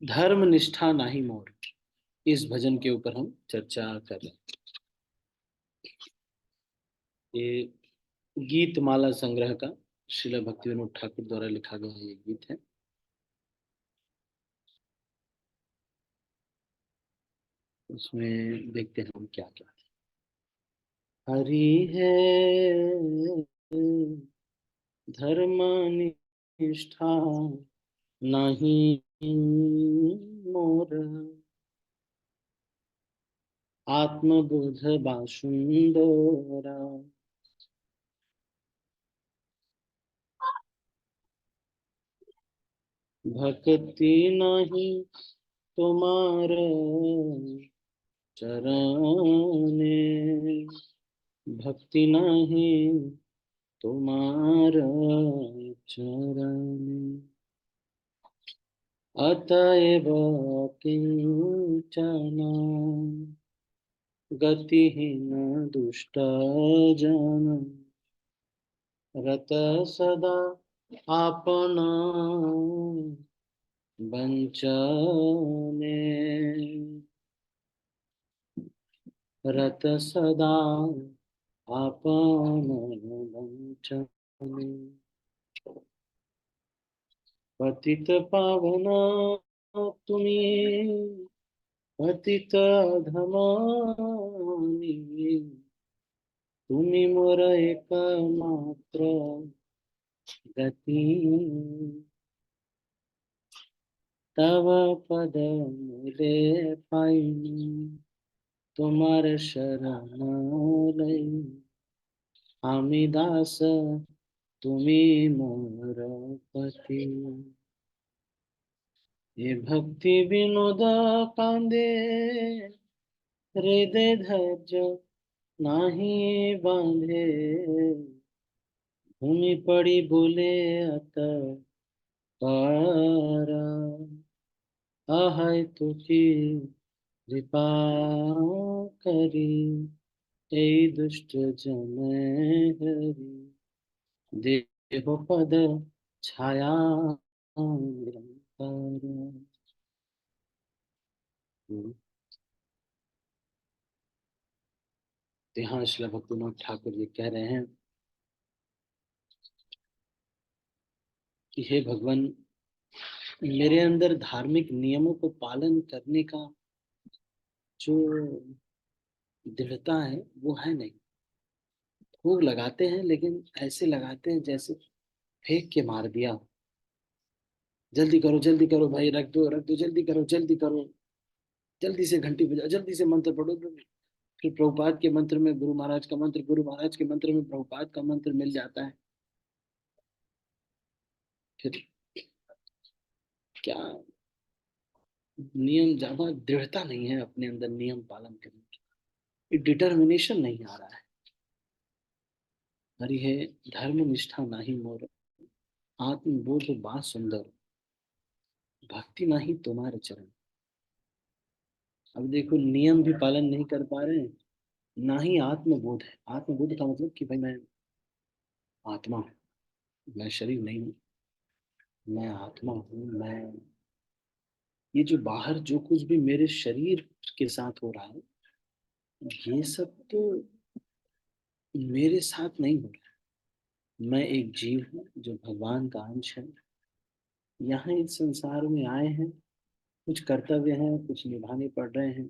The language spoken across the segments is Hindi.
धर्म निष्ठा नाही मोर, इस भजन के ऊपर हम चर्चा कर रहे हैं। ये गीत माला संग्रह का श्रील भक्ति विनोद ठाकुर द्वारा लिखा गया ये गीत है। उसमें देखते हैं हम क्या क्या। हरि है धर्म निष्ठा नहीं मोर, आत्मबोध बासुंदरा। भक्ति नहीं तुम्हार चरणे, भक्ति नहीं तुम्हार चरणे। अतएव किंचन गतिहीन दुष्ट जन, रत सदा आपन वंचने, रत सदा आपन वंचने। पतित पावना तुम्ही, पतित धमानी, तुम्ही मोर एकमात्र गती। तव पद मूले पाई, तुम्हार शरण लई। आम्ही दास तुम्ही मोर पती। हे भक्ती विनोद कांदे, हृदय धैर्य नाही बांधे। भूमि पड़ी बोले अत पारा, आहाय तुझी कृपा करी, ए दुष्ट जन हरी। देव पद छाया निरंतर। तो यहाँ श्रील भक्तिनाथ ठाकुर जी कह रहे हैं कि हे भगवान, मेरे अंदर धार्मिक नियमों को पालन करने का जो दृढ़ता है वो है नहीं। भोग लगाते हैं लेकिन ऐसे लगाते हैं जैसे फेंक के मार दिया हो। जल्दी करो भाई, रख दो, जल्दी करो जल्दी करो, जल्दी से घंटी बजाओ, जल्दी से मंत्र पढ़ो। फिर प्रभुपाद के मंत्र में गुरु महाराज का मंत्र, गुरु महाराज के मंत्र में प्रभुपाद का मंत्र मिल जाता है। फिर क्या, नियम ज्यादा दृढ़ता नहीं है अपने अंदर नियम पालन करने की, डिटर्मिनेशन नहीं आ रहा है। हरि है धर्म निष्ठा नाही मोर, आत्मबोध बा सुंदर, भक्ति नाही तुम्हारे चरण। अब देखो, नियम भी पालन नहीं कर पा रहे हैं, ना ही आत्मबोध है। आत्मबोध का मतलब कि भाई मैं आत्मा हूँ, मैं शरीर नहीं हूँ, मैं आत्मा हूँ। मैं ये जो बाहर जो कुछ भी मेरे शरीर के साथ हो रहा है, ये सब तो मेरे साथ नहीं हो रहा है। मैं एक जीव हूँ जो भगवान का अंश है। यहाँ इस संसार में आए हैं, कुछ कर्तव्य हैं, कुछ निभाने पड़ रहे हैं।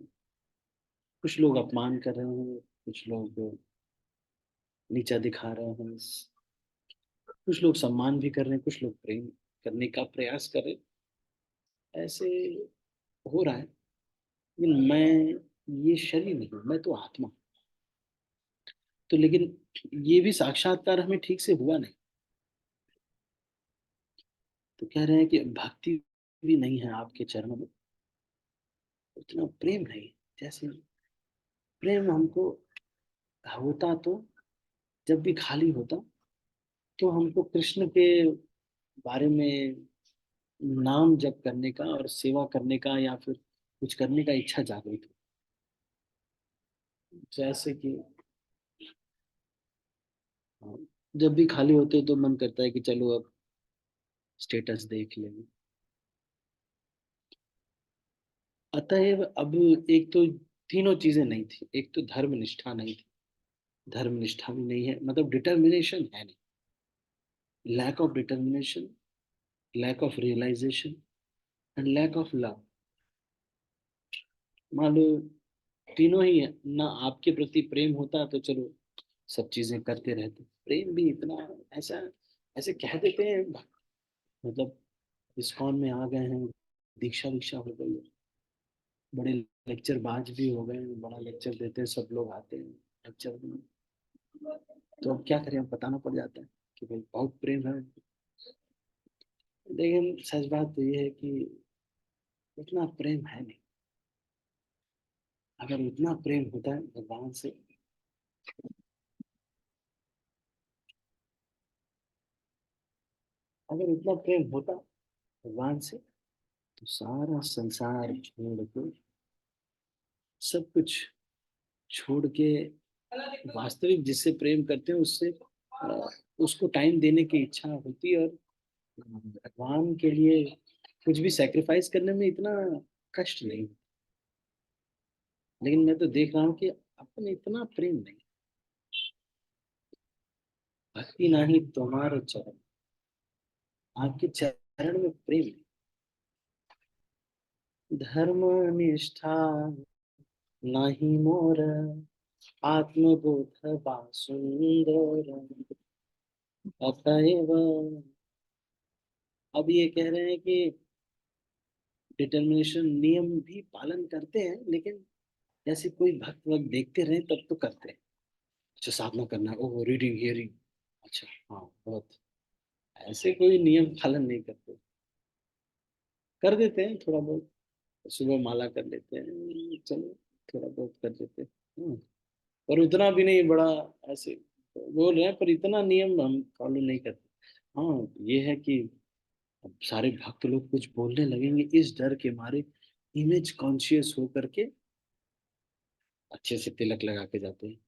कुछ लोग अपमान कर रहे हैं, कुछ लोग नीचा दिखा रहे हैं, कुछ लोग सम्मान भी कर रहे हैं, कुछ लोग प्रेम करने का प्रयास कर रहे हैं। ऐसे हो रहा है, लेकिन मैं ये शरीर नहीं हूँ, मैं तो आत्मा हूँ। तो लेकिन ये भी साक्षात्कार हमें ठीक से हुआ नहीं। तो कह रहे हैं कि भक्ति भी नहीं है आपके चरणों में, उतना प्रेम नहीं। जैसे प्रेम हमको होता तो, जब भी खाली होता तो हमको कृष्ण के बारे में नाम जप करने का और सेवा करने का या फिर कुछ करने का इच्छा जागृत हो। जैसे कि हाँ, जब भी खाली होते तो मन करता है कि चलो अब स्टेटस देख लें, अतएव अब एक तो तीनों चीजें नहीं थी। एक तो धर्म निष्ठा नहीं थी, धर्म निष्ठा भी नहीं है, मतलब डिटर्मिनेशन है नहीं। Lack of determination, lack of realisation and lack of love. मान लो तीनों ही है ना। आपके प्रति प्रेम होता तो चलो सब चीजें करते रहते। प्रेम भी इतना ऐसा, ऐसे कह देते हैं मतलब इस्कॉन में आ गए हैं, दीक्षा दीक्षा हो गई है, बड़े लेक्चर बाज भी हो गए हैं, बड़ा लेक्चर देते हैं, सब लोग आते हैं लेक्चर में। तो अब क्या करें, अब बताना पड़ जाता है कि भाई बहुत प्रेम है। लेकिन सच बात तो ये है कि उतना प्रेम है नहीं। अगर उतना प्रेम होता है भगवान से, अगर उतना प्रेम होता भगवान से, तो सारा संसार छोड़ के, सब कुछ छोड़ के, वास्तविक जिससे प्रेम करते हैं उससे उसको टाइम देने की इच्छा होती है। और भगवान के लिए कुछ भी सेक्रीफाइस करने में इतना कष्ट नहीं। लेकिन मैं तो देख रहा हूँ कि अपन इतना प्रेम नहीं। भक्ति नाही तुम्हारे चरण, आपके चरण में प्रेम नहीं। धर्म निष्ठा नाही मोर, आत्मबोध बा सुंदर। अतएव अब ये कह रहे हैं कि डिटर्मिनेशन नियम भी पालन करते हैं, लेकिन जैसे कोई भक्त वक्त देखते रहे तब तो करते हैं। अच्छा साधना करना है, ओह रीडिंग हियरिंग, अच्छा हाँ बहुत, ऐसे कोई नियम पालन नहीं करते। कर देते हैं थोड़ा बहुत, सुबह माला कर लेते हैं, चलो थोड़ा बहुत कर लेते हैं। पर उतना भी नहीं बड़ा ऐसे बोल रहे हैं, पर इतना नियम हम फॉलो नहीं करते। हाँ ये है कि अब सारे भक्त लोग कुछ बोलने लगेंगे इस डर के मारे, इमेज कॉन्शियस होकर के अच्छे से तिलक लगा के जाते हैं।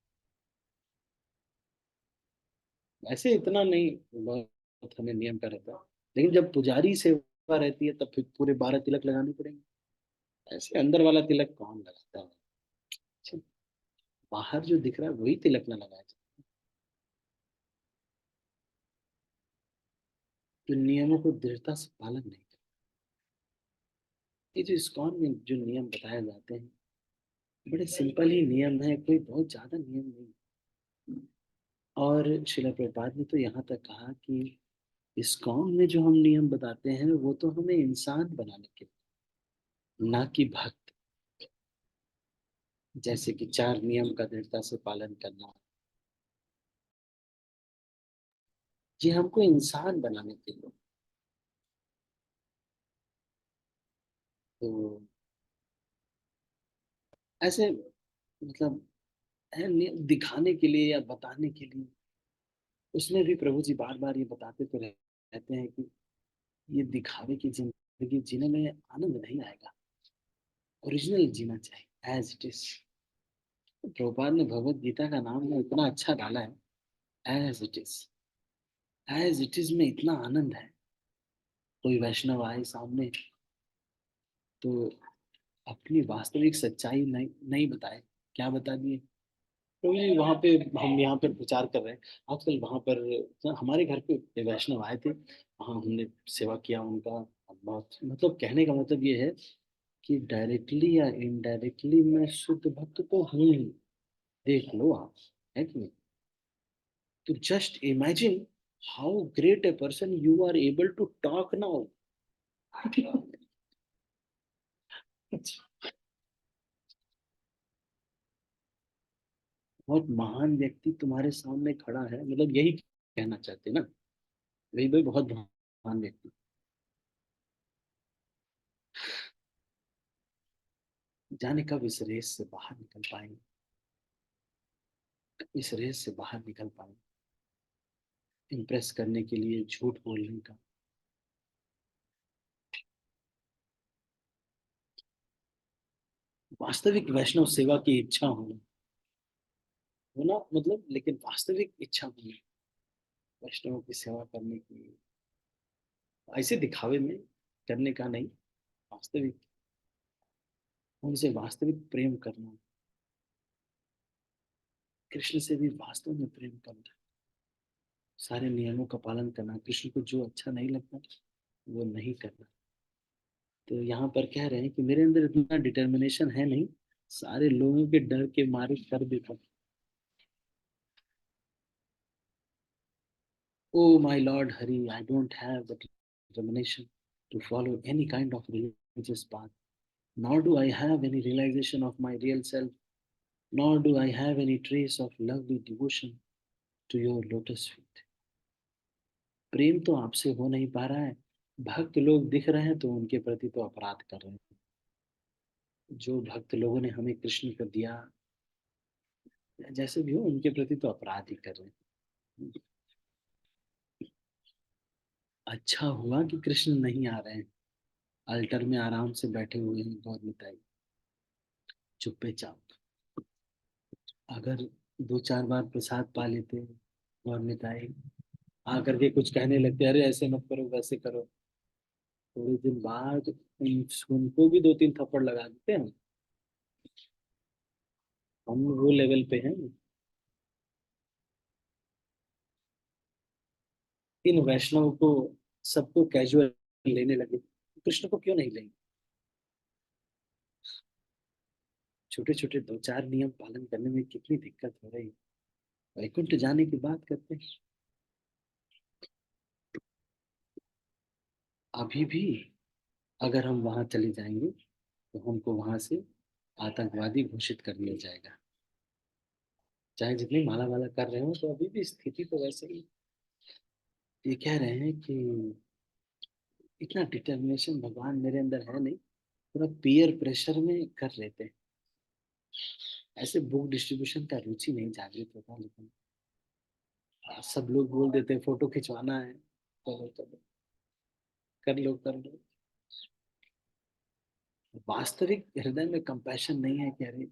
ऐसे इतना नहीं, बहुत हमें नियम का रहता है। लेकिन जब पुजारी सेवा रहती है तब फिर पूरे 12 तिलक लगाने पड़ेंगे। ऐसे अंदर वाला तिलक कौन लगाता है। अच्छा, बाहर जो दिख रहा है वही तिलक ना लगाया जाए। तो नियमों को दृढ़ता से पालन नहीं करते। ये जो इस्कॉन में जो नियम बताए जाते हैं, बड़े सिंपल ही नियम है, कोई बहुत ज्यादा नियम नहीं। और शिला प्रभुपाद ने तो यहाँ तक कहा कि इस्कॉन में जो हम नियम बताते हैं वो तो हमें इंसान बनाने के लिए, ना कि भक्त। जैसे कि 4 नियम का दृढ़ता से पालन करना, ये हमको इंसान बनाने के लिए। तो ऐसे मतलब है दिखाने के लिए या बताने के लिए, उसमें भी प्रभु जी बार बार ये बताते तो रहते हैं कि ये दिखावे की जिंदगी जीने में आनंद नहीं आएगा, ओरिजिनल जीना चाहिए एज इट इज। प्रभुपाद ने भगवत गीता का नाम में इतना अच्छा डाला है, as it is. As it is में इतना आनंद है। कोई वैष्णव आए सामने तो अपनी वास्तविक सच्चाई नहीं नहीं बताए, क्या बता दिए, तो ये वहाँ पे हम यहाँ पे प्रचार कर रहे हैं आजकल। वहाँ पर हमारे घर पे वैष्णव आए थे, वहाँ हमने सेवा किया उनका। बहुत मतलब कहने का मतलब ये है कि डायरेक्टली या इनडायरेक्टली मैं शुद्ध भक्त तो हूँ ही। देख लो आप, है कि नहीं। तो just imagine how great a person you are able to talk now. बहुत महान व्यक्ति तुम्हारे सामने खड़ा है, मतलब यही कहना चाहते हैं ना, वही भाई बहुत महान व्यक्ति। जाने कब इस रेस से बाहर निकल पाएंगे, इस रेस से बाहर निकल पाएंगे, इम्प्रेस करने के लिए झूठ बोलने का। वास्तविक वैष्णव सेवा की इच्छा होना, होना मतलब, लेकिन वास्तविक इच्छा होनी वैष्णव की सेवा करने की, ऐसे दिखावे में करने का नहीं, वास्तविक। उनसे वास्तविक प्रेम करना, कृष्ण से भी वास्तव में प्रेम करना, सारे नियमों का पालन करना, कृष्ण को जो अच्छा नहीं लगता वो नहीं करना। तो यहाँ पर कह रहे हैं कि मेरे अंदर इतना डिटर्मिनेशन है नहीं, सारे लोगों के डर के मारे कर देता। Oh my Lord Hari, I don't have the determination to follow any kind of religious path, nor do I have any realization of my real self, nor do I have any trace of lovely devotion to your lotus feet. प्रेम तो आपसे हो नहीं पा रहा है, भक्त लोग दिख रहे हैं तो उनके प्रति तो अपराध कर रहे हैं। जो भक्त लोगों ने हमें कृष्ण को दिया, जैसे भी हो उनके प्रति तो अपराध ही कर रहे हैं। अच्छा हुआ कि कृष्ण नहीं आ रहे हैं, अल्टर में आराम से बैठे हुए हैं गौर मिताई, चुप्पे चाप। अगर दो चार बार प्रसाद पा लेते गौर मिताई, आकर के कुछ कहने लगते, अरे ऐसे मत करो वैसे करो, थोड़े दिन बाद उनको भी दो तीन थप्पड़ लगा देते हैं। हम वो लेवल पे हैं। इन वैष्णव को सबको कैजुअल लेने लगे, कृष्ण को क्यों नहीं लेंगे? छोटे छोटे दो चार नियम पालन करने में कितनी दिक्कत हो रही है, वैकुंठ जाने की बात करते हैं। अभी भी अगर हम वहां चले जाएंगे तो हमको वहां से आतंकवादी घोषित कर दिया जाएगा, चाहे जितनी माला वाला कर रहे हो, तो अभी भी स्थिति तो वैसे ही। ये कह रहे हैं कि इतना डिटर्मिनेशन भगवान मेरे अंदर है नहीं, पूरा पीयर प्रेशर में कर लेते हैं। ऐसे बुक डिस्ट्रीब्यूशन का रुचि नहीं जागृत होता, लेकिन सब लोग बोल देते हैं फोटो खिंचवाना है, चलो चलो कर लो कर लो। वास्तविक हृदय में कंपैशन नहीं है कि अरे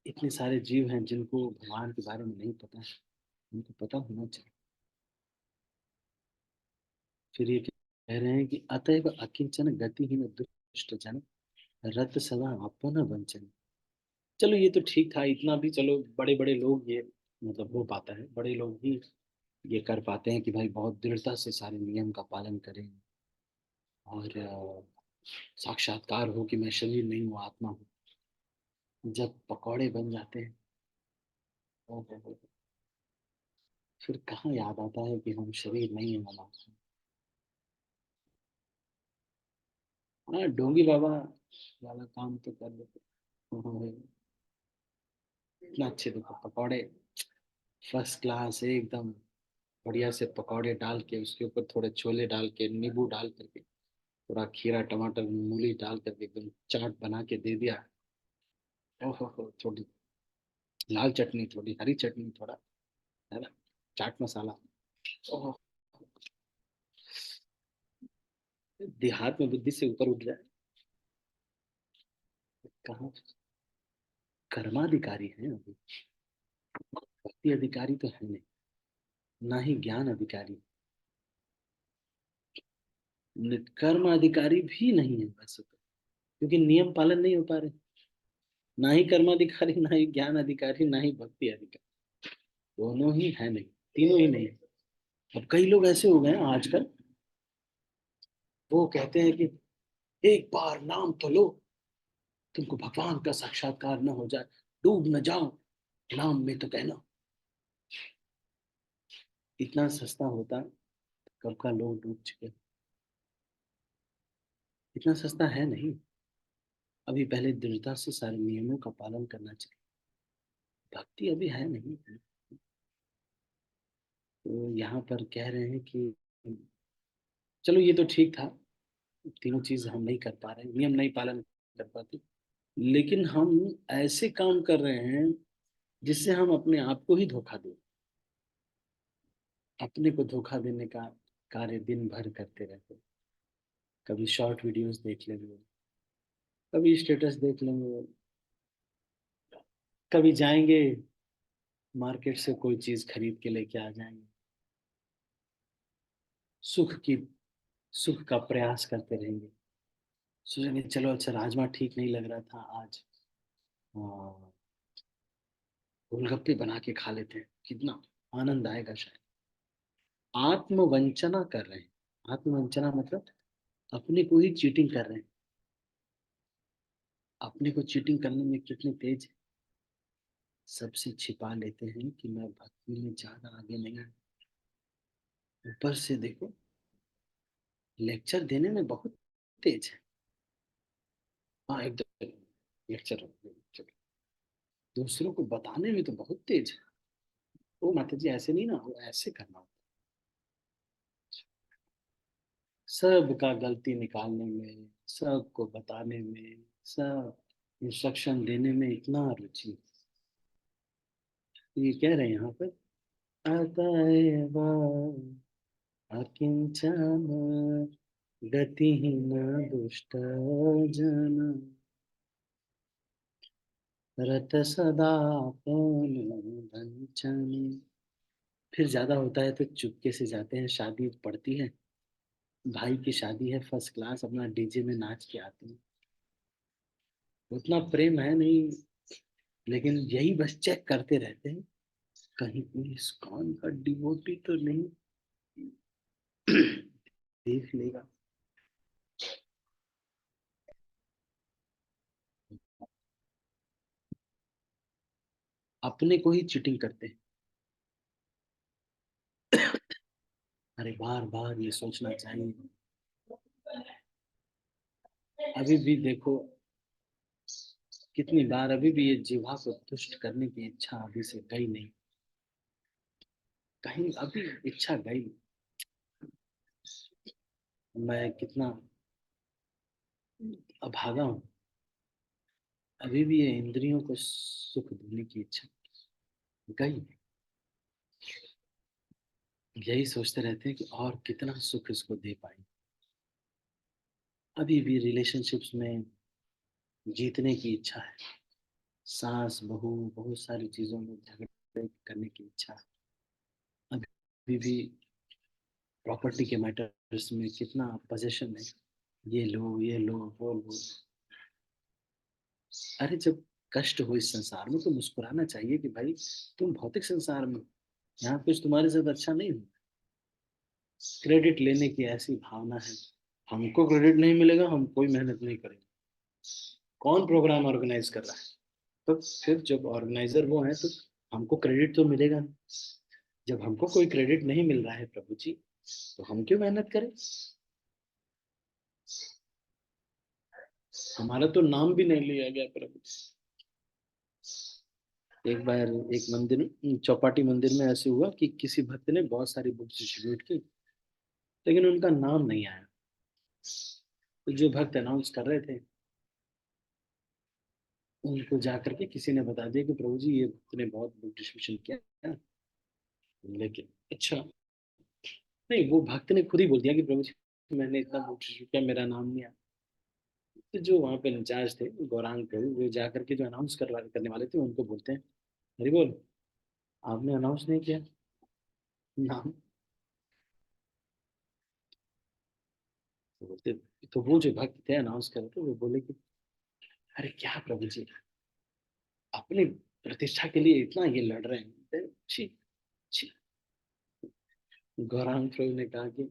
इतने सारे जीव हैं जिनको भगवान के बारे में नहीं पता है, उनको पता होना चाहिए। फिर ये कह रहे हैं कि अतएव अकिंचन गतिहीन दुष्ट जन रत सदा अपन वंचन। चलो ये तो ठीक था, इतना भी चलो बड़े बड़े लोग ये मतलब हो पाता है, बड़े लोग ही ये कर पाते हैं कि भाई बहुत दृढ़ता से सारे नियम का पालन करें, और साक्षात्कार हो कि मैं शरीर नहीं हूँ आत्मा हूँ। जब पकौड़े बन जाते हैं, ओहो, फिर कहाँ याद आता है कि हम शरीर नहीं है, हम आत्मा हैं। हाँ, डोंगी बाबा वाला काम तो कर लेते। हाँ, इतना अच्छे देखो पकौड़े, फर्स्ट क्लास एकदम बढ़िया से पकौड़े डाल के, उसके ऊपर थोड़े छोले डाल के, नींबू डाल करके, थोड़ा खीरा टमाटर मूली डाल करके एकदम चाट बना के दे दिया। ओहो, थोड़ी लाल चटनी, थोड़ी हरी चटनी, थोड़ा है ना, चाट मसाला। ओहो, देहात में बुद्धि से ऊपर उठ जाए। कहाँ कर्माधिकारी हैं अभी, भक्ति अधिकारी तो है नहीं, ना ही ज्ञान अधिकारी, कर्म अधिकारी भी नहीं है वैसे तो, क्योंकि नियम पालन नहीं हो पा रहे। ना ही कर्माधिकारी, ना ही ज्ञान अधिकारी, ना ही भक्ति अधिकारी, दोनों ही है नहीं, तीनों ही नहीं है। अब कई लोग ऐसे हो गए हैं आजकल, वो कहते हैं कि एक बार नाम तो लो, तुमको भगवान का साक्षात्कार न हो जाए, डूब न जाओ नाम में, तो कहना। इतना सस्ता होता कब का लोग डूब चुके। इतना सस्ता है नहीं, अभी पहले दृढ़ता से सारे नियमों का पालन करना चाहिए, भक्ति अभी है नहीं। तो यहाँ पर कह रहे हैं कि चलो ये तो ठीक था, तीनों चीज हम नहीं कर पा रहे, नियम नहीं पालन कर पाते, लेकिन हम ऐसे काम कर रहे हैं जिससे हम अपने आप को ही धोखा दें, अपने को धोखा देने का कार्य दिन भर करते रहते। कभी शॉर्ट वीडियोस देख लेंगे, कभी स्टेटस देख लेंगे, कभी जाएंगे मार्केट से कोई चीज खरीद के लेके आ जाएंगे, सुख की सुख का प्रयास करते रहेंगे, सोचा नहीं, चलो अच्छा राजमा ठीक नहीं लग रहा था आज, हाँ, गोलगप्पे बना के खा लेते हैं, कितना आनंद आएगा शायद। आत्मवंचना कर रहे हैं। आत्मवंचना मतलब अपने को ही चीटिंग कर रहे हैं। अपने को चीटिंग करने में कितने तेज हैं। सबसे छिपा लेते हैं कि मैं भक्ति में ज्यादा आगे नहीं हूँ। ऊपर से देखो, लेक्चर देने में बहुत तेज है। हाँ एकदम, लेक्चर दूसरों को बताने में तो बहुत तेज है। ओ माता जी ऐसे नहीं ना, वो ऐसे करना होता है। सबका गलती निकालने में, सबको बताने में, सब इंस्ट्रक्शन देने में इतना रुचि। ये कह रहे हैं यहाँ पर, अतएव अकिंचन गतिहीन दुष्ट जन रत सदा वंचन। फिर ज्यादा होता है तो चुपके से जाते हैं, शादी पड़ती है, भाई की शादी है, फर्स्ट क्लास अपना डीजे में नाच के आते हैं। उतना प्रेम है नहीं, लेकिन यही बस चेक करते रहते हैं, कहीं कोई इस्कॉन का डिवोटी तो नहीं देख लेगा। अपने को ही चीटिंग करते हैं। अरे बार बार ये सोचना चाहिए। अभी भी देखो, कितनी बार अभी भी ये जीवा को तुष्ट करने की इच्छा अभी से गई नहीं, कहीं अभी इच्छा गई। मैं कितना अभागा हूँ। अभी भी ये इंद्रियों को सुख देने की इच्छा गई। यही सोचते रहते हैं कि और कितना सुख इसको दे पाए। अभी भी रिलेशनशिप्स में जीतने की इच्छा है, सास बहू बहुत सारी चीजों में झगड़े करने की इच्छा है। अभी भी प्रॉपर्टी के मैटर्स में कितना पोजेशन है, ये लो ये लो वो लो। अरे जब कष्ट हो इस संसार में तो मुस्कुराना चाहिए कि भाई तुम भौतिक संसार में हो, यहाँ कुछ तुम्हारे साथ अच्छा नहीं हो। क्रेडिट लेने की ऐसी भावना है, हमको क्रेडिट नहीं मिलेगा, हम कोई मेहनत नहीं करेंगे। कौन प्रोग्राम ऑर्गेनाइज कर रहा है? तो फिर जब ऑर्गेनाइजर वो है तो हमको क्रेडिट तो मिलेगा नहीं। जब हमको कोई क्रेडिट नहीं मिल रहा है प्रभु जी, तो हम क्यों मेहनत करें? हमारा तो नाम भी नहीं लिया गया प्रभु जी। एक बार एक मंदिर, चौपाटी मंदिर में ऐसे हुआ कि किसी भक्त ने बहुत सारी बुक्स डिस्ट्रीब्यूट की, लेकिन उनका नाम नहीं आया। तो जो भक्त अनाउंस कर रहे थे, उनको जाकर के किसी ने बता दिया कि प्रभु जी ये भक्त ने बहुत बुक डिस्ट्रीब्यूशन किया, लेकिन अच्छा, नहीं वो भक्त ने खुद ही बोल दिया कि प्रभु जी मैंने इतना बुक डिस्ट्रीब्यूट किया, मेरा नाम नहीं आया। तो जो वहाँ पे इंचार्ज थे गौरांग प्रभु, वो जाकर के जो अनाउंस करने वाले थे उनको बोलते हैं, हरि बोल, आपने अनाउंस नहीं किया नाम। तो बोलते, तो वो जो भक्त थे अनाउंस कर रहे थे, वो बोले कि अरे क्या प्रभु जी, अपनी प्रतिष्ठा के लिए इतना ये लड़ रहे हैं, छी छी। गौरांग प्रभु ने कहा कि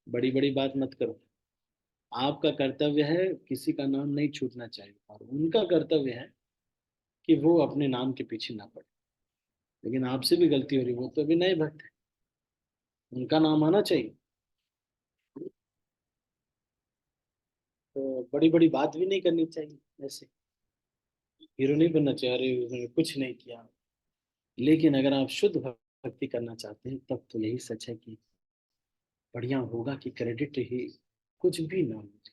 बड़ी बड़ी बात मत करो, आपका कर्तव्य है किसी का नाम नहीं छूटना चाहिए, और उनका कर्तव्य है कि वो अपने नाम के पीछे ना पड़े। लेकिन आपसे भी गलती हो रही, वो तो अभी नए भक्त है, उनका नाम आना चाहिए। तो बड़ी बड़ी बात भी नहीं करनी चाहिए ऐसे, हीरो नहीं बनना चाहिए, अरे उन्होंने कुछ नहीं किया। लेकिन अगर आप शुद्ध भक्ति करना चाहते हैं तब तो यही सच है कि बढ़िया होगा कि क्रेडिट ही कुछ भी ना मिले।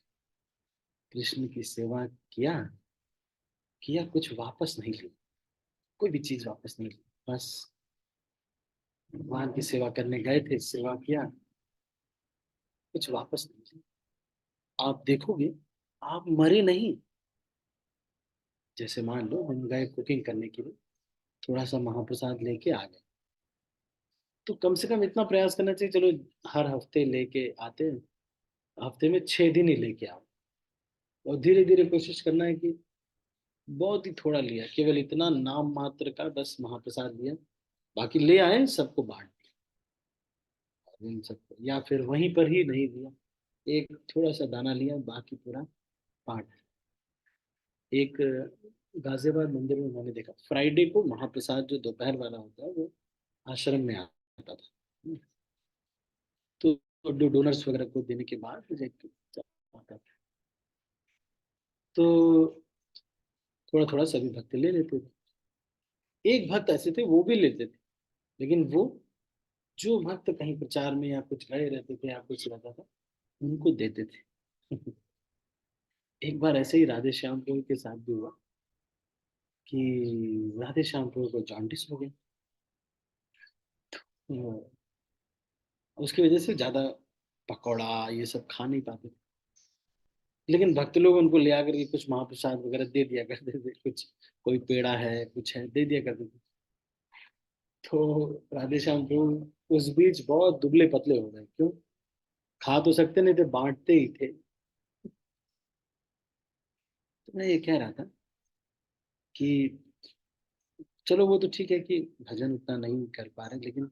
कृष्ण की सेवा किया, किया कुछ वापस नहीं लिया, कोई भी चीज वापस नहीं ली, बस भगवान की सेवा करने गए थे, सेवा किया, कुछ वापस नहीं लिया। आप देखोगे, आप मरे नहीं। जैसे मान लो हम गए कुकिंग करने के लिए, थोड़ा सा महाप्रसाद लेके आ गए, तो कम से कम इतना प्रयास करना चाहिए, चलो हर हफ्ते लेके आते हैं, हफ्ते में 6 दिन ही लेके आओ, और धीरे धीरे कोशिश करना है कि बहुत ही थोड़ा लिया, केवल इतना नाम मात्र का बस महाप्रसाद लिया, बाकी ले आए सबको बांट दिया इन सबको, या फिर वहीं पर ही नहीं दिया, एक थोड़ा सा दाना लिया, बाकी पूरा बांट दिया। एक गाजियाबाद मंदिर में मैंने देखा, फ्राइडे को महाप्रसाद जो दोपहर वाला होता है वो आश्रम में आता था, तो डोनर्स वगैरह को देने के बाद मुझे आता था, तो थोड़ा थोड़ा सभी भक्त ले लेते थे। एक भक्त ऐसे थे वो भी लेते थे, लेकिन वो जो भक्त कहीं प्रचार में या कुछ गए रहते थे या कुछ रहता था उनको देते थे। एक बार ऐसे ही राधे श्याम प्रभु के साथ भी हुआ कि राधे श्याम प्रभु को जॉन्डिस हो गया, तो उसकी वजह से ज्यादा पकौड़ा ये सब खा नहीं पाते थे। लेकिन भक्त लोग उनको ले आकर के कुछ महाप्रसाद वगैरह दे दिया करते थे, कुछ कोई पेड़ा है कुछ है दे दिया करते थे। तो राधे श्याम प्रभु उस बीच बहुत दुबले पतले हो गए, क्यों? खा तो सकते नहीं थे, बांटते ही थे। तो मैं ये कह रहा था कि चलो वो तो ठीक है कि भजन उतना नहीं कर पा रहे, लेकिन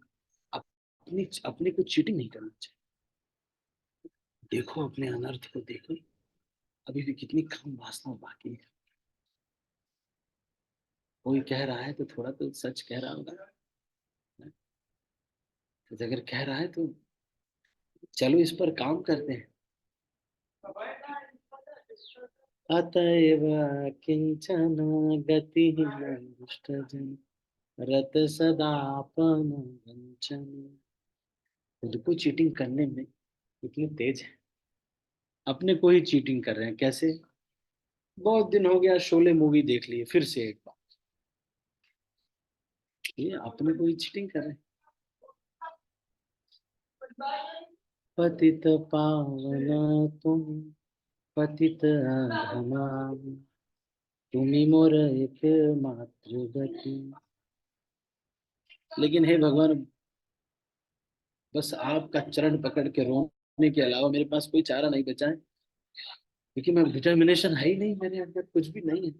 अपनी अपने को चीटिंग नहीं करना चाहिए। देखो अपने अनर्थ को देखो, अभी भी कितनी कम वासना बाकी है। कोई कह रहा है तो थोड़ा तो सच कह रहा होगा, तो अगर कह रहा है तो चलो इस पर काम करते हैं। अतएव किंचन गति दुष्टजन रत सदापन वंचन। खुद को चीटिंग करने में इतनी तेज है, अपने को ही चीटिंग कर रहे हैं। कैसे? बहुत दिन हो गया शोले मूवी देख लिए फिर से एक बार, ये अपने को ही चीटिंग कर रहे हैं। पतित पावन तुम पतित अधमा, तुम्ही मोर एक मात्र गति। लेकिन हे भगवान, बस आपका चरण पकड़ के रोने के अलावा मेरे पास कोई चारा नहीं बचा है, क्योंकि मैं डिटर्मिनेशन है ही नहीं, मेरे अंदर कुछ भी नहीं है।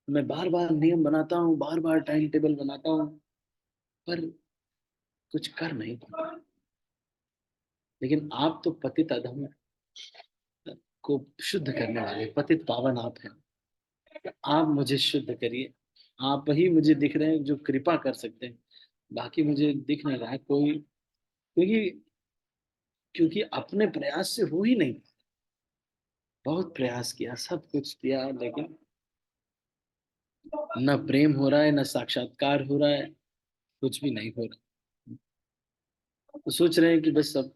मैं बार बार नियम बनाता हूँ, बार बार टाइम टेबल बनाता हूँ, पर कुछ कर नहीं पाता। लेकिन आप तो पतित अधम को शुद्ध करने वाले पतित पावन आप हैं। आप मुझे शुद्ध करिए, आप ही मुझे दिख रहे हैं जो कृपा कर सकते हैं, बाकी मुझे दिख नहीं रहा है कोई। क्योंकि क्योंकि अपने प्रयास से हो ही नहीं। बहुत प्रयास किया, सब कुछ किया, लेकिन न प्रेम हो रहा है, न साक्षात्कार हो रहा है, कुछ भी नहीं हो रहा। तो सोच रहे हैं कि बस सब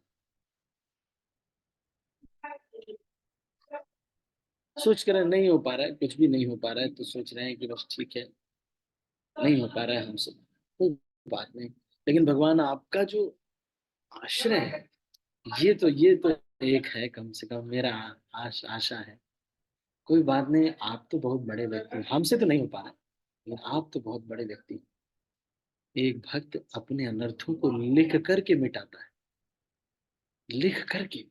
सोच कर नहीं हो पा रहा है, कुछ भी नहीं हो पा रहा है, तो सोच रहे हैं कि बस ठीक है, नहीं हो पा रहा है हमसे, कोई बात नहीं। लेकिन भगवान आपका जो आश्रय है, ये तो एक है, कम से कम मेरा आशा है। कोई बात नहीं, आप तो बहुत बड़े व्यक्ति हैं, हमसे तो नहीं हो पा रहा, लेकिन आप तो बहुत बड़े व्यक्ति हैं। एक भक्त अपने अनर्थों को लिख करके मिटाता है, लिख करके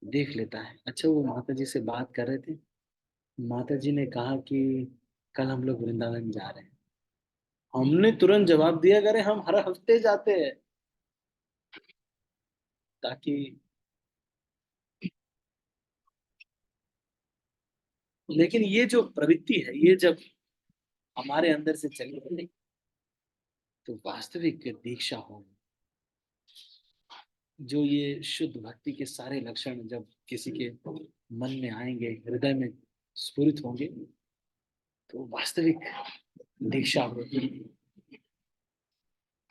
देख लेता है। अच्छा, वो माता जी से बात कर रहे थे, माता जी ने कहा कि कल हम लोग वृंदावन जा रहे हैं। हमने तुरंत जवाब दिया, करे हम हर हफ्ते जाते हैं, ताकि, लेकिन ये जो प्रवृत्ति है ये जब हमारे अंदर से चली गई तो वास्तविक दीक्षा हो, जो ये शुद्ध भक्ति के सारे लक्षण जब किसी के मन में आएंगे, हृदय में स्फुरित होंगे, तो वास्तविक दीक्षा होती है।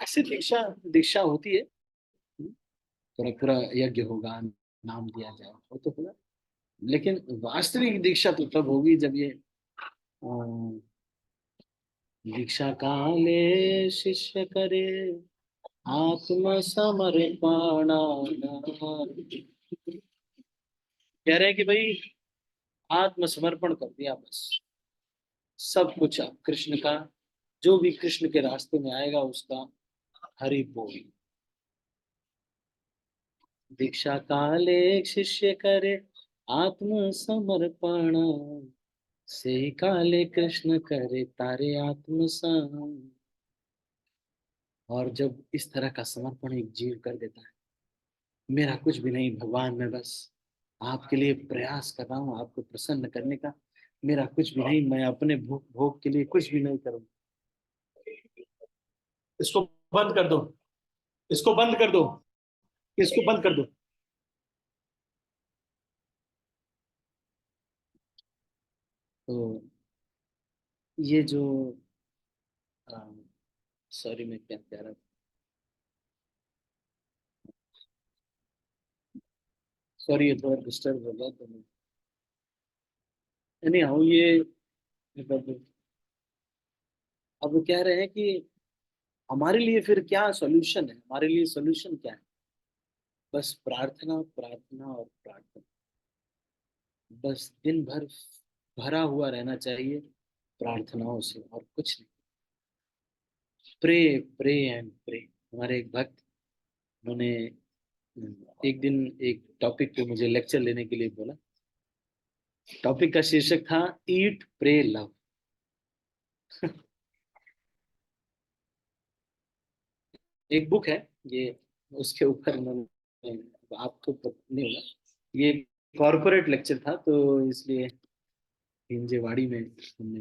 ऐसे दीक्षा दीक्षा होती है, पूरा पूरा यज्ञ होगा, नाम दिया जाए, वो तो होगा। लेकिन वास्तविक दीक्षा तो तब होगी जब ये दीक्षा काले शिष्य करे आत्म समर्पण। कह रहे हैं कि भाई आत्मसमर्पण कर दिया बस, सब कुछ अब कृष्ण का, जो भी कृष्ण के रास्ते में आएगा उसका हरि बोल। दीक्षा काले शिष्य करे आत्म समर्पण से काले कृष्ण करे तारे आत्म सम। और जब इस तरह का समर्पण एक जीव कर देता है, मेरा कुछ भी नहीं भगवान, मैं बस आपके लिए प्रयास कर रहा हूँ, आपको प्रसन्न करने का, मेरा कुछ भी नहीं, मैं अपने भोग भोग के लिए कुछ भी नहीं करूँ। इसको बंद कर दो, इसको बंद कर दो, इसको बंद कर दो। तो ये जो, सॉरी मैं क्या कह रहा था, सॉरी ये थोड़ा डिस्टर्ब हो गया तो नहीं हाँ ये मतलब, अब वो कह रहे हैं कि हमारे लिए फिर क्या सॉल्यूशन है, हमारे लिए सॉल्यूशन क्या है? बस प्रार्थना, प्रार्थना और प्रार्थना। बस दिन भर भरा हुआ रहना चाहिए प्रार्थनाओं से और कुछ नहीं। Pray, pray and pray. हमारे एक भक्त, उन्होंने एक दिन एक टॉपिक पे मुझे लेक्चर लेने के लिए बोला। टॉपिक का शीर्षक था ईट प्रे लव। एक बुक है ये, उसके ऊपर उन्होंने, आपको पता नहीं होगा, ये कॉर्पोरेट लेक्चर था तो इसलिए हिंजेवाड़ी में हमने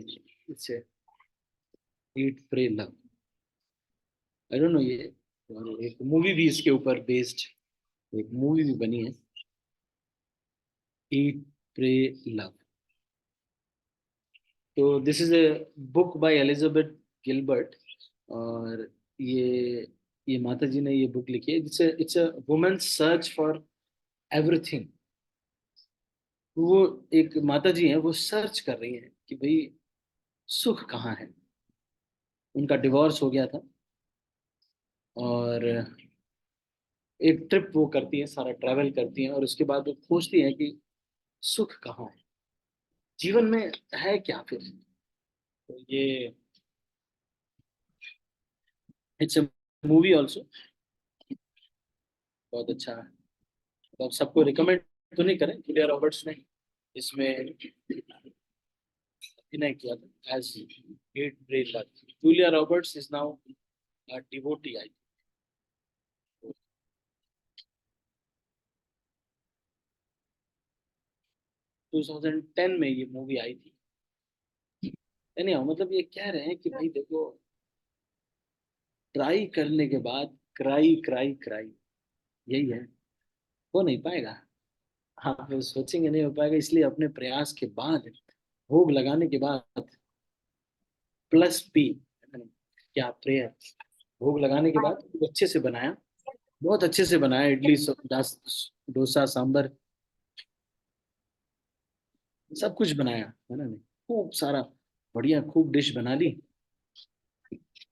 इसे eat pray love, I don't know ये। और एक मूवी भी इसके ऊपर बेस्ड, एक मूवी भी बनी है, ईट प्रे लव। तो this is a book by Elizabeth Gilbert. और ये ये माता जी ने ये बुक लिखी है। It's a women search for everything. वो एक माता जी हैं, वो सर्च कर रही हैं कि भाई सुख कहाँ है। उनका डिवोर्स हो गया था और एक ट्रिप वो करती है, सारा ट्रैवल करती हैं और उसके बाद वो खोजती हैं कि सुख कहाँ है, जीवन में है क्या फिर। तो ये इट्स अ मूवी ऑल्सो, बहुत अच्छा है। तो आप सबको रिकमेंड तो नहीं करें, जूलिया रॉबर्ट्स ने इसमें अभिनय किया था as great Brett. Julia Roberts is now devotee I. 2010 में ये मूवी आई थी। यानी मतलब ये कह रहे हैं कि भाई देखो, ट्राई करने के बाद क्राई क्राई क्राई, यही है, हो नहीं पाएगा। आप सोचेंगे नहीं हो पाएगा, इसलिए अपने प्रयास के बाद, भोग लगाने के बाद, प्लस पी, क्या प्रेयर, भोग लगाने के बाद वो अच्छे से बनाया, बहुत अच्छे से बनाया, इडली डोसा सांबर सब कुछ बनाया है ना, खूब सारा बढ़िया खूब डिश बना ली।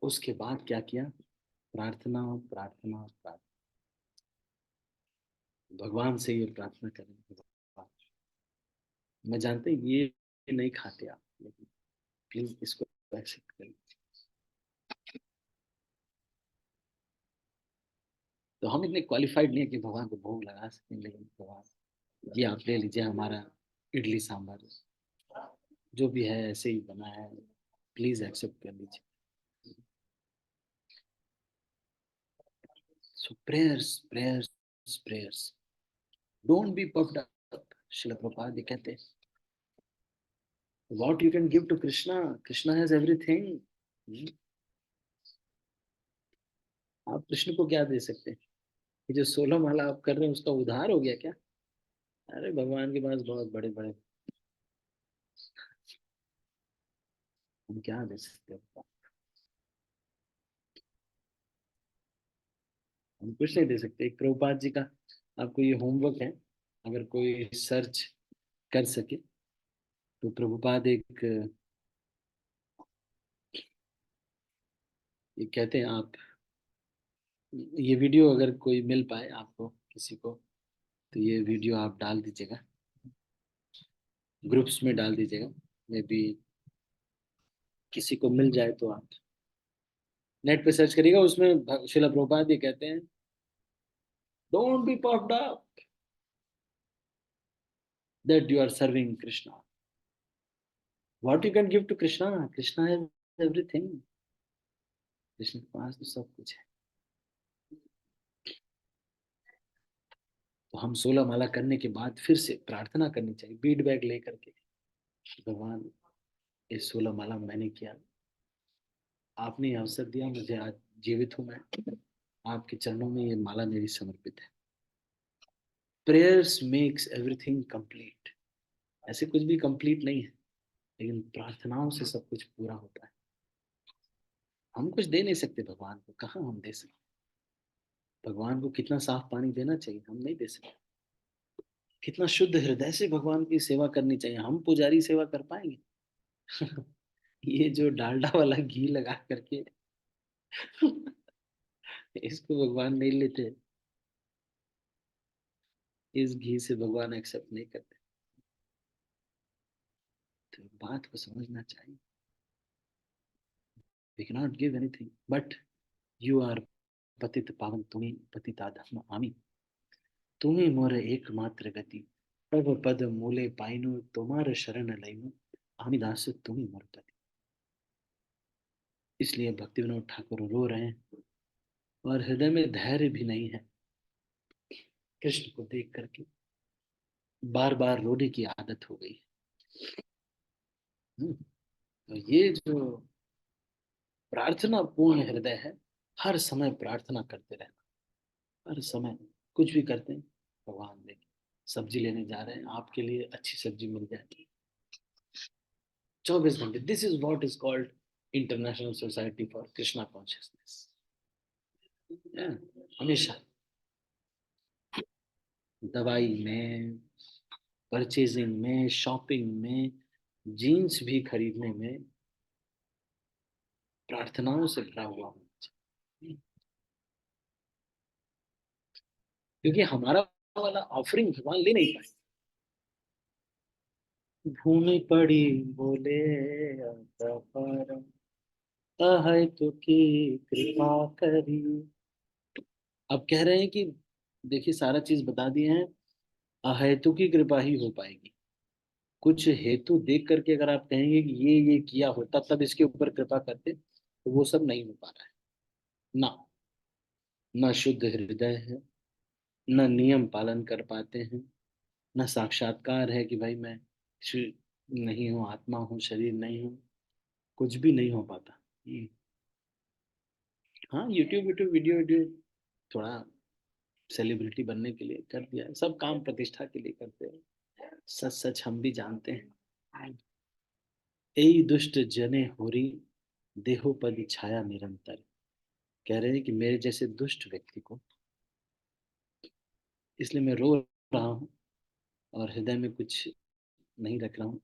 उसके बाद क्या किया, प्रार्थना, प्रार्थना, प्रार्थना, भगवान से ये प्रार्थना करें, भगवान, मैं जानते हैं ये नहीं खाते आप, लेकिन प्लीज इसको एक्सेप्ट करें। तो हम इतने क्वालिफाइड नहीं है कि भगवान को भोग लगा सकें, लेकिन भगवान ये आप ले लीजिए हमारा इडली सांभर, जो भी है ऐसे ही बना है, प्लीज एक्सेप्ट कर लीजिए। So prayers, prayers, prayers, don't be puffed up. Srila Prabhupada ji कहते हैं, what you can give to Krishna, Krishna has everything. आप कृष्ण को क्या दे सकते हैं? ये जो 16 माला आप कर रहे हैं उसका उधार हो गया क्या? अरे भगवान के पास बहुत बड़े बड़े, हम क्या दे सकते हैं? हम कुछ नहीं दे सकते। एक प्रभुपाद जी का आपको ये होमवर्क है, अगर कोई सर्च कर सके तो प्रभुपाद एक, ये कहते हैं आप, ये वीडियो अगर कोई मिल पाए आपको किसी को, तो ये वीडियो आप डाल दीजिएगा, ग्रुप्स में डाल दीजिएगा, मे बी किसी को मिल जाए तो। आप नेट पे सर्च करिएगा, उसमें शिला प्रभुपाद ये कहते हैं, don't be puffed up, that you are serving Krishna. What you can give to Krishna? Krishna has everything. Krishna के पास तो सब कुछ है. तो हम 16 माला करने के बाद फिर से प्रार्थना करनी चाहिए, बीट बैग लेकर के. भगवान, ये 16 माला मैंने किया, आपने अवसर दिया मुझे, आज जीवित हूं मैं, आपके चरणों में ये माला मेरी समर्पित है. Prayers makes everything complete. ऐसे कुछ भी कंप्लीट नहीं है, लेकिन प्रार्थनाओं से सब कुछ पूरा होता है. हम कुछ दे नहीं सकते भगवान को, कहाँ हम दे सकते. भगवान को कितना साफ पानी देना चाहिए, हम नहीं दे सकते. कितना शुद्ध हृदय से भगवान की सेवा करनी चाहिए, हम पुजारी सेवा कर पाएंगे? ये जो डालडा वाला घी लगा करके इसको भगवान नहीं लेते, इस घी से भगवान एक्सेप्ट नहीं करते. तो बात को समझना चाहिए. We can not give anything, but you are पतित पावन, तुम्हें पतिता धर्म आमी, तुम्हें मोर एकमात्र गति, तब पद मूले पाइनु, तुम्हारे शरण लइनु, आमी दास तुम्हें मोर पति. इसलिए भक्ति विनोद ठाकुर रो रहे हैं और हृदय में धैर्य भी नहीं है. कृष्ण को देख करके बार बार रोने की आदत हो गई. तो ये जो प्रार्थना पूर्ण हृदय है, हर समय प्रार्थना करते रहना. हर समय कुछ भी करते हैं, भगवान देखें. सब्जी लेने जा रहे हैं, आपके लिए अच्छी सब्जी मिल जाएगी 24 घंटे. This is what is called international society for Krishna consciousness. हमेशा दवाई में, परचेजिंग में, शॉपिंग में, जीन्स भी खरीदने में प्रार्थनाओं से भरा हुआ होना चाहिए. क्योंकि हमारा वाला ऑफरिंग भगवान ले नहीं पाए. भूमि पड़ी बोले परम, अहै तो की कृपा करी. अब कह रहे हैं कि देखिए सारा चीज बता दिए हैं, अहेतु की कृपा ही हो पाएगी. कुछ हेतु देख करके अगर आप कहेंगे कि ये किया होता तब इसके ऊपर कृपा करते, तो वो सब नहीं हो पा रहा है ना. ना शुद्ध हृदय है, ना नियम पालन कर पाते हैं, ना साक्षात्कार है कि भाई मैं नहीं हूँ, आत्मा हूँ, शरीर नहीं हूँ. कुछ भी नहीं हो पाता. हाँ, यूट्यूब यूट्यूब वीडियो वीडियो थोड़ा सेलिब्रिटी बनने के लिए कर दिया है, सब काम प्रतिष्ठा के लिए करते हैं. सच सच हम भी जानते हैं. यही दुष्ट जने होरी, देहोपद छाया निरंतर. कह रहे हैं कि मेरे जैसे दुष्ट व्यक्ति को, इसलिए मैं रो रहा हूँ और हृदय में कुछ नहीं रख रहा हूँ.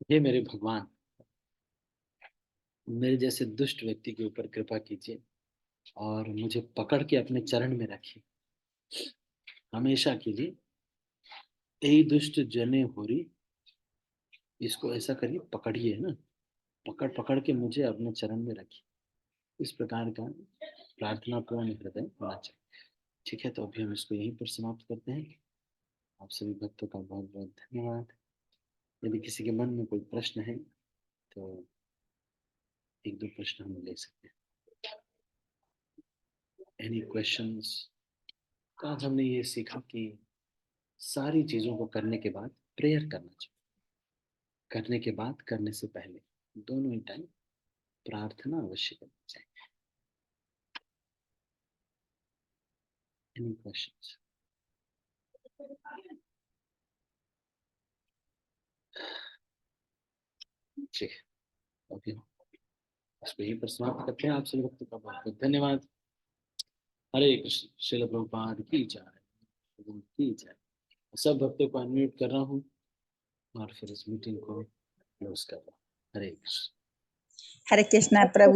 हे मेरे भगवान, मेरे जैसे दुष्ट व्यक्ति के ऊपर कृपा कीजिए और मुझे पकड़ के अपने चरण में रखिए हमेशा के लिए. यही दुष्ट जने होरी, इसको ऐसा करिए, पकड़िए ना, पकड़ पकड़ के मुझे अपने चरण में रखिए. इस प्रकार का प्रार्थना पूर्ण हृदय होना चाहिए. ठीक है, तो अभी हम इसको यहीं पर समाप्त करते हैं. आप सभी भक्तों का बहुत बहुत धन्यवाद. यदि किसी के मन में कोई प्रश्न है तो एक दो प्रश्न हम ले सकते हैं. Any questions? आज हमने ये सीखा कि सारी चीजों को करने के बाद प्रेयर करना चाहिए. करने के बाद, करने से पहले, दोनों ही टाइम प्रार्थना अवश्य करनी चाहिए. Any questions? ठीक है, ओके, इसको यहीं पर समाप्त करते हैं. आप सभी भक्तों का बहुत बहुत धन्यवाद. हरे कृष्ण. श्रील प्रभुपाद की जय, की जय. सब भक्तों को अनम्यूट कर रहा हूँ और फिर इस मीटिंग को क्लोज कर रहा हूँ. हरे कृष्ण. हरे कृष्णा प्रभु.